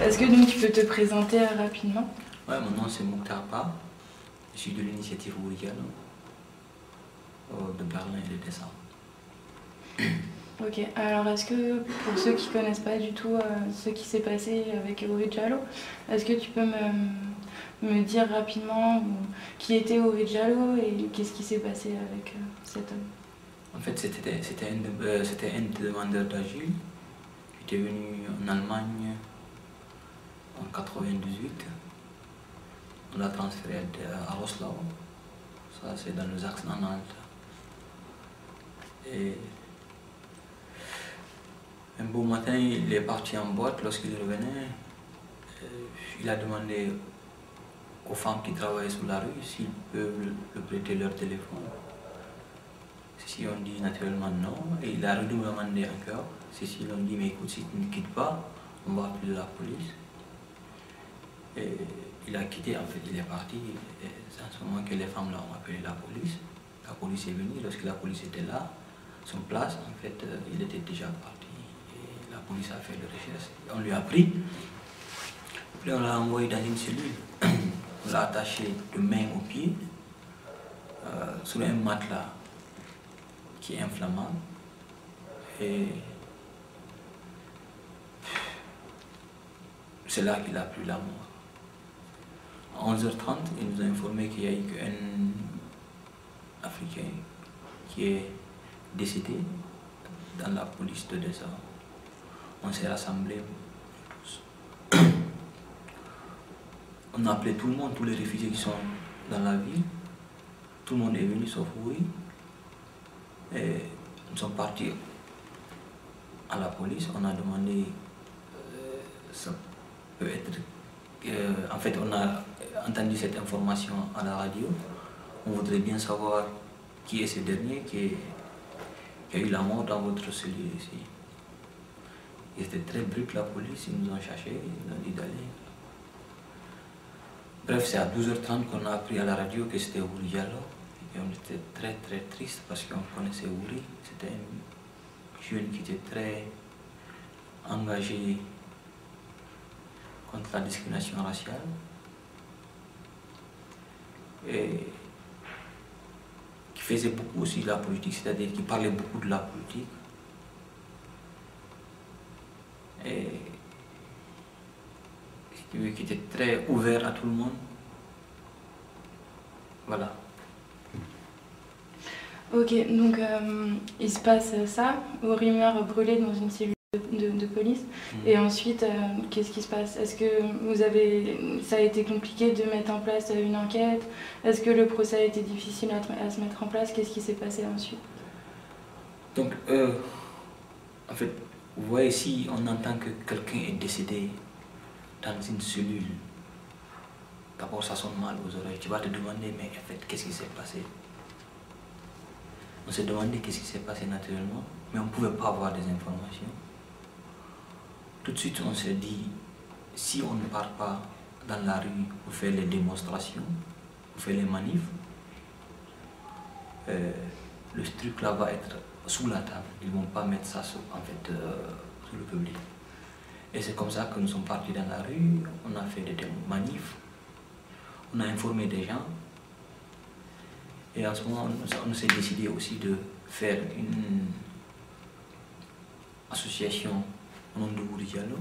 Est-ce que donc tu peux te présenter rapidement? Ouais, mon nom c'est Mokhtar Ba. Je suis de l'initiative Wuri Diallo de Berlin et de Dessau. Ok, alors est-ce que pour ceux qui ne connaissent pas du tout ce qui s'est passé avec Wuri Diallo, est-ce que tu peux me dire rapidement qui était Wuri Diallo et qu'est-ce qui s'est passé avec cet homme? En fait, c'était un demandeur d'asile qui était venu en Allemagne en 98. On l'a transféré à Roslaw. Ça, c'est dans le Sachsen-Anhalt. Et un beau matin, il est parti en boîte. Lorsqu'il revenait, il a demandé aux femmes qui travaillaient sur la rue s'ils peuvent le prêter leur téléphone. Si on dit naturellement non, et il a redemandé encore. Si on dit mais écoute, si tu ne quittes pas, on va appeler la police. Et il a quitté, en fait, il est parti. C'est en ce moment que les femmes là ont appelé la police. La police est venue. Lorsque la police était là, sur place, en fait, il était déjà parti. Et la police a fait le recherche. On lui a pris. Puis on l'a envoyé dans une cellule. On l'a attaché de main aux pieds sur un matelas qui est inflammable. Et c'est là qu'il a pris la mort. À 11h30, il nous a informé qu'il n'y a eu qu'un Africain qui est décédé dans la police de Dessau. On s'est rassemblés. On a appelé tout le monde, tous les réfugiés qui sont dans la ville. Tout le monde est venu sauf Wuri. Et nous sommes partis à la police. On a demandé, ça peut être... en fait, on a entendu cette information à la radio. On voudrait bien savoir qui est ce dernier qui a eu la mort dans votre cellule ici. Ils étaient très brutes, la police, ils nous ont cherché, ils nous ont dit d'aller. Bref, c'est à 12h30 qu'on a appris à la radio que c'était Wuri Diallo. Et on était très très triste parce qu'on connaissait Wuri. C'était un jeune qui était très engagé contre la discrimination raciale. Et qui faisait beaucoup aussi de la politique, c'est-à-dire qui parlait beaucoup de la politique. Et qui était très ouvert à tout le monde. Voilà. Ok, donc il se passe ça, Wuri meurt brûlé dans une cellule de police. Et ensuite, qu'est-ce qui se passe? Est-ce que ça a été compliqué de mettre en place une enquête? Est-ce que le procès a été difficile à se mettre en place? Qu'est-ce qui s'est passé ensuite? Donc, en fait, vous voyez, si on entend que quelqu'un est décédé dans une cellule, d'abord ça sonne mal aux oreilles. Tu vas te demander, mais en fait, qu'est-ce qui s'est passé? On s'est demandé qu'est-ce qui s'est passé naturellement, mais on ne pouvait pas avoir des informations. Tout de suite, on s'est dit, si on ne part pas dans la rue pour faire les démonstrations, pour faire les manifs, le truc là va être sous la table. Ils ne vont pas mettre ça sur le public. Et c'est comme ça que nous sommes partis dans la rue, on a fait des manifs, on a informé des gens. Et en ce moment, on s'est décidé aussi de faire une association au nom de Wuri Diallo.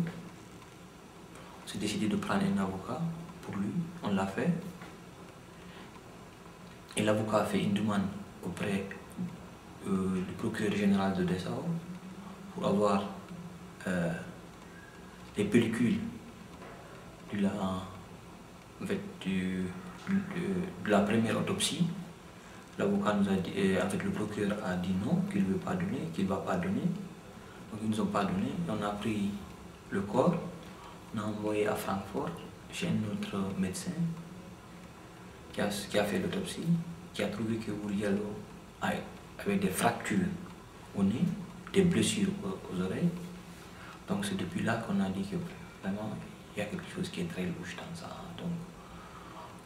On s'est décidé de prendre un avocat pour lui, on l'a fait. Et l'avocat a fait une demande auprès du procureur général de Dessau pour avoir les pellicules de la première autopsie. L'avocat nous a dit, en fait le procureur a dit non, qu'il ne veut pas donner, qu'il ne va pas donner. Donc ils ne nous ont pas donné. On a pris le corps, on a envoyé à Francfort chez un autre médecin qui a fait l'autopsie, qui a trouvé que Wuri Diallo avait des fractures au nez, des blessures aux oreilles. Donc c'est depuis là qu'on a dit que vraiment il y a quelque chose qui est très louche dans ça. Donc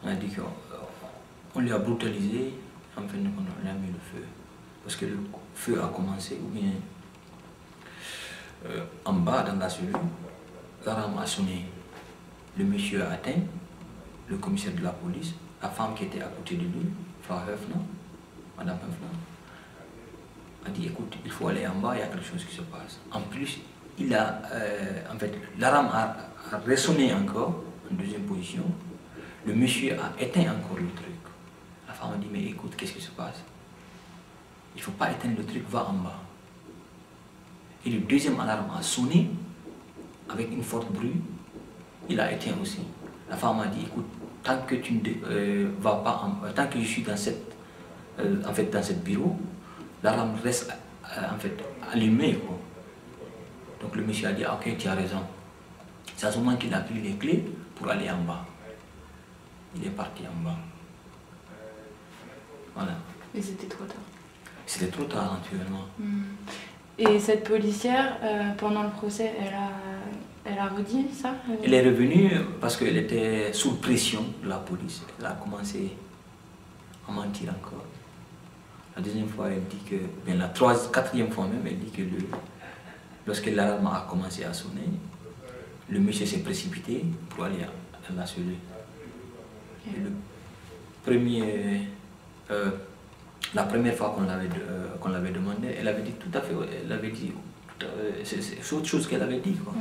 on a dit qu'on lui a brutalisé, en fin de compte on lui a mis le feu. Parce que le feu a commencé, ou bien en bas dans la cellule, l'alarme a sonné Le monsieur a atteint le commissaire de la police, la femme qui était à côté de lui, Frau Höfner, Madame Höfner, a dit écoute, il faut aller en bas, il y a quelque chose qui se passe. En plus, en fait, l'alarme a résonné encore en deuxième position. Le monsieur a éteint encore le truc. La femme a dit mais écoute, qu'est-ce qui se passe? Il ne faut pas éteindre le truc, va en bas. Et le deuxième alarme a sonné avec une forte bruit. Il a éteint aussi. La femme a dit écoute, tant que tu ne vas pas tant que je suis dans dans cette bureau, l'alarme reste en fait allumée, quoi. Donc le monsieur a dit ok, tu as raison. C'est à ce moment qu'il a pris les clés pour aller en bas. Il est parti en bas. Voilà. Et c'était trop tard. C'était trop tard, naturellement. Et cette policière, pendant le procès, elle a redit ça? Elle est revenue parce qu'elle était sous pression de la police. Elle a commencé à mentir encore. La deuxième fois, elle dit que... Bien, la quatrième fois même, elle dit que lorsque l'alarme a commencé à sonner, le monsieur s'est précipité pour aller à la cellule. Et la première fois qu'on l'avait demandé, elle avait dit tout à fait, elle avait dit, c'est autre chose qu'elle avait dit, quoi.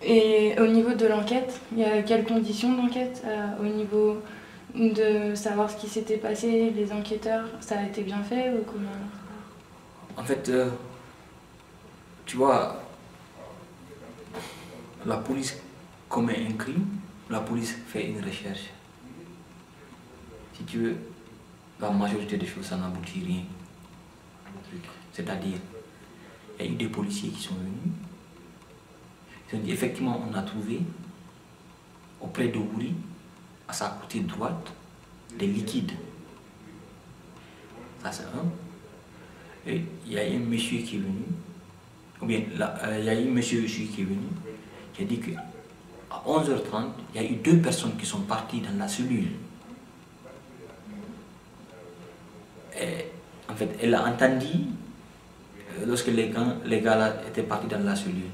Et au niveau de l'enquête, il y a quelles conditions d'enquête au niveau de savoir ce qui s'était passé, les enquêteurs, ça a été bien fait ou comment? En fait, tu vois, la police commet un crime, la police fait une recherche. Si tu veux, la majorité des choses, ça n'aboutit rien. C'est-à-dire, il y a eu des policiers qui sont venus. Ils ont dit, effectivement, on a trouvé auprès de Wouri, à sa côté droite, des liquides. Ça, c'est un. Et il y a un monsieur qui est venu, ou bien il y a un monsieur aussi qui est venu, qui a dit qu'à 11h30, il y a eu 2 personnes qui sont parties dans la cellule. Et, en fait, elle a entendu lorsque les gars là étaient partis dans la cellule.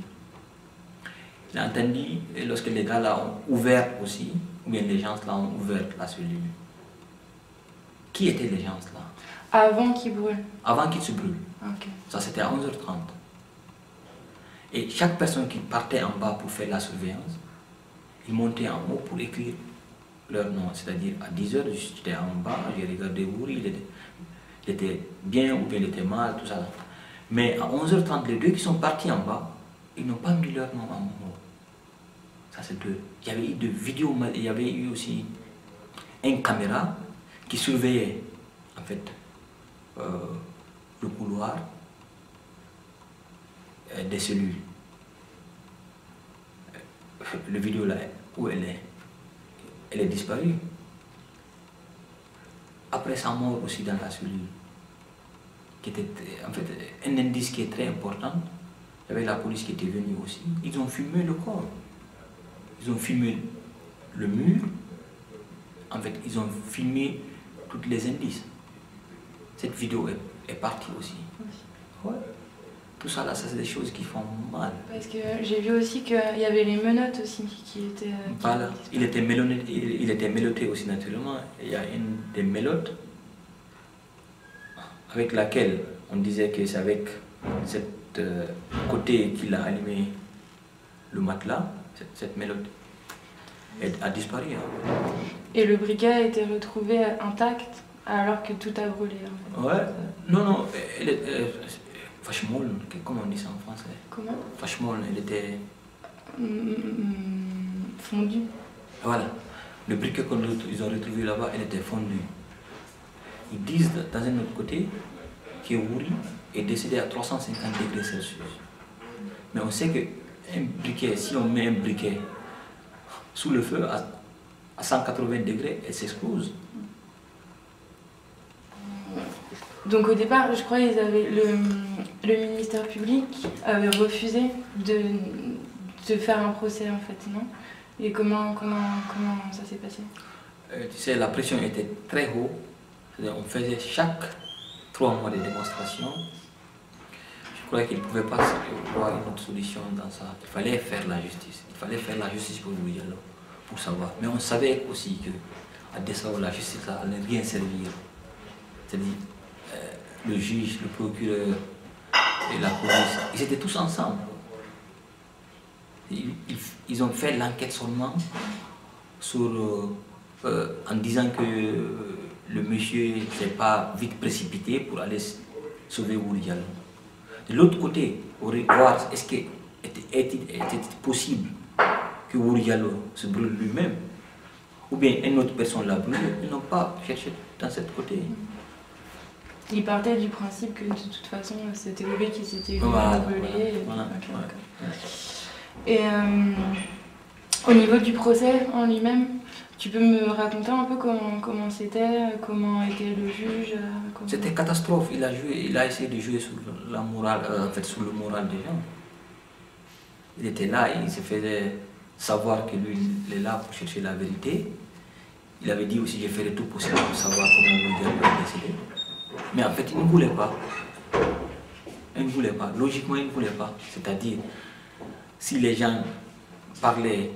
Elle a entendu lorsque les gars là ont ouvert aussi, ou bien les gens là ont ouvert la cellule. Qui étaient les gens là? Avant qu'ils brûlent? Avant qu'ils se brûlent. Okay. Ça, c'était à 11h30. Et chaque personne qui partait en bas pour faire la surveillance, ils montaient en haut pour écrire leur nom. C'est-à-dire, à 10h, j'étais en bas, j'ai regardé Wouri, il était bien ou bien il était mal, tout ça. Mais à 11h30, les 2 qui sont partis en bas, ils n'ont pas mis leur nom en haut. Ça, c'est 2. Il y avait eu de vidéos, il y avait eu aussi une caméra qui surveillait, en fait, le couloir des cellules. La vidéo là, où elle est disparue. Après sa mort aussi dans la cellule, qui était en fait un indice qui est très important. Il y avait la police qui était venue aussi. Ils ont filmé le corps. Ils ont filmé le mur. En fait, ils ont filmé tous les indices. Cette vidéo est partie aussi. Ouais. Tout ça là, ça c'est des choses qui font mal. Parce que j'ai vu aussi qu'il y avait les menottes aussi qui étaient... Voilà, il était mélotté aussi naturellement. Il y a une des mélottes avec laquelle on disait que c'est avec cette côté qu'il a allumé le matelas, cette mélotte a disparu. Hein. Et le briquet a été retrouvé intact alors que tout a brûlé. En fait. Ouais, non, Fashmol, comment on dit ça en français? Comment? Fashmol, elle était... Fondue. Voilà, le briquet qu'ils ont retrouvé là-bas, elle était fondue. Ils disent dans un autre côté que Wouri est décédé à 350 degrés Celsius. Mais on sait qu'un briquet, si on met un briquet sous le feu à 180 degrés, elle s'explose. Donc au départ, je crois le ministère public avait refusé de faire un procès en fait, non? Et comment ça s'est passé? Tu sais, la pression était très haute. On faisait chaque 3 mois de démonstration. Je crois qu'il ne pouvait pas voir une autre solution dans ça. Il fallait faire la justice. Il fallait faire la justice pour Bouri Diallo, pour savoir. Mais on savait aussi qu'à Dessau, la justice n'allait rien servir. C'est-à-dire, le juge, le procureur et la police, ils étaient tous ensemble. Ils ont fait l'enquête seulement en disant que le monsieur ne s'est pas vite précipité pour aller sauver Bouri Diallo. De l'autre côté, pour voir est-ce qu'il était possible que Bouri Diallo se brûle lui-même, ou bien une autre personne l'a brûlé, ils n'ont pas cherché dans ce côté. Il partait du principe que de toute façon c'était lui qui s'était brûlé. Et au niveau du procès en lui-même, tu peux me raconter un peu comment c'était, comment était le juge C'était catastrophe. Il a essayé de jouer sur la morale, sur le moral des gens. Il était là, il se faisait savoir que lui, il est là pour chercher la vérité. Il avait dit aussi, je ferai tout possible pour savoir comment Bouri Diallo est décédé. Mais en fait, il ne voulait pas. Il ne voulait pas. Logiquement, il ne voulait pas. C'est-à-dire, si les gens parlaient,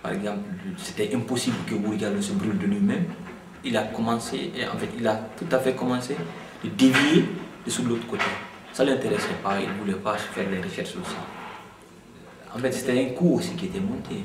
par exemple, c'était impossible que Bouri Diallo se brûle de lui-même, il a commencé, et en fait, il a tout à fait commencé de dévier de sur l'autre côté. Ça ne l'intéressait pas, il ne voulait pas faire les recherches sur ça. En fait, c'était un coup aussi qui était monté.